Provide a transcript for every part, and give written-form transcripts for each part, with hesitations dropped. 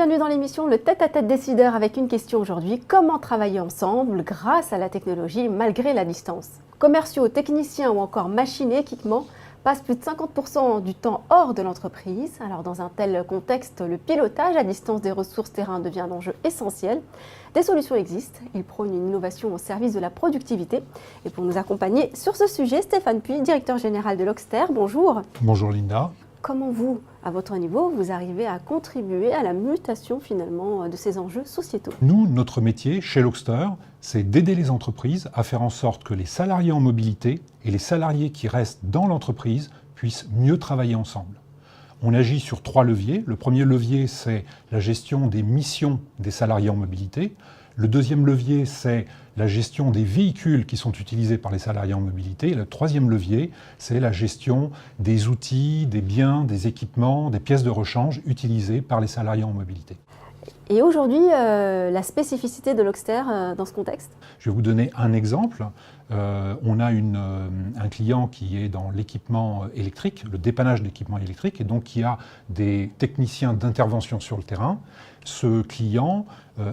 bienvenue dans l'émission Le Tête-à-Tête décideur avec une question aujourd'hui. Comment travailler ensemble grâce à la technologie malgré la distance? Commerciaux, techniciens ou encore machines et équipements passent plus de 50% du temps hors de l'entreprise. Alors dans un tel contexte, le pilotage à distance des ressources terrain devient un enjeu essentiel. Des solutions existent, ils prônent une innovation au service de la productivité. Et pour nous accompagner sur ce sujet, Stéphane Puy, directeur général de Loxter, bonjour. Bonjour Linda. Comment vous, à votre niveau, vous arrivez à contribuer à la mutation finalement de ces enjeux sociétaux? Nous, notre métier chez Loxter, c'est d'aider les entreprises à faire en sorte que les salariés en mobilité et les salariés qui restent dans l'entreprise puissent mieux travailler ensemble. On agit sur 3 leviers. Le premier levier, c'est la gestion des missions des salariés en mobilité. Le deuxième levier, c'est la gestion des véhicules qui sont utilisés par les salariés en mobilité. Et le troisième levier, c'est la gestion des outils, des biens, des équipements, des pièces de rechange utilisées par les salariés en mobilité. Et aujourd'hui, la spécificité de Loxter dans ce contexte? Je vais vous donner un exemple. On a un client qui est dans l'équipement électrique, le dépannage d'équipements électriques, et donc qui a des techniciens d'intervention sur le terrain. Ce client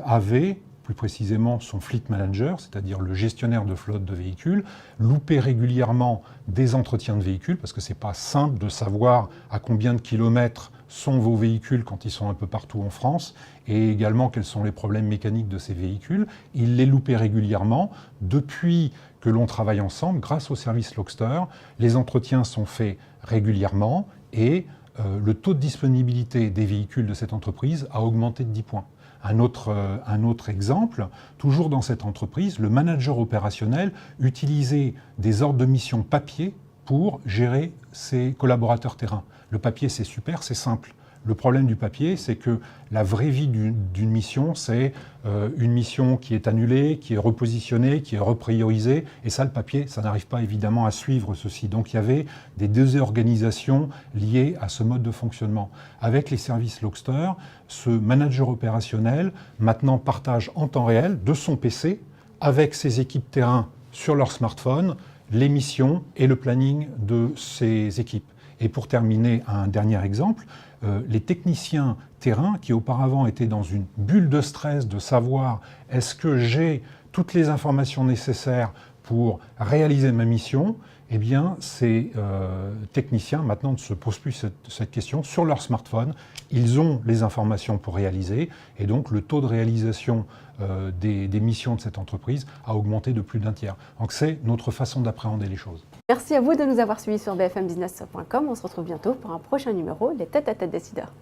avait, plus précisément son fleet manager, c'est-à-dire le gestionnaire de flotte de véhicules, loupait régulièrement des entretiens de véhicules, parce que ce n'est pas simple de savoir à combien de kilomètres sont vos véhicules quand ils sont un peu partout en France, et également quels sont les problèmes mécaniques de ces véhicules. Il les loupait régulièrement. Depuis que l'on travaille ensemble, grâce au service Loxter, les entretiens sont faits régulièrement et le taux de disponibilité des véhicules de cette entreprise a augmenté de 10 points. Un autre exemple, toujours dans cette entreprise, le manager opérationnel utilisait des ordres de mission papier pour gérer ses collaborateurs terrain. Le papier, c'est super, c'est simple. Le problème du papier, c'est que la vraie vie d'une mission, c'est une mission qui est annulée, qui est repositionnée, qui est repriorisée. Et ça, le papier, ça n'arrive pas évidemment à suivre ceci. Donc il y avait des désorganisations liées à ce mode de fonctionnement. Avec les services Loxter, ce manager opérationnel maintenant partage en temps réel de son PC avec ses équipes terrain sur leur smartphone les missions et le planning de ses équipes. Et pour terminer, un dernier exemple, les techniciens terrain qui auparavant étaient dans une bulle de stress de savoir est-ce que j'ai toutes les informations nécessaires pour réaliser ma mission, eh bien ces techniciens maintenant ne se posent plus cette question. Sur leur smartphone, ils ont les informations pour réaliser et donc le taux de réalisation des missions de cette entreprise a augmenté de plus d'1 tiers. Donc c'est notre façon d'appréhender les choses. Merci à vous de nous avoir suivis sur bfmbusiness.com. On se retrouve bientôt pour un prochain numéro, Les Tête-à-Tête décideurs.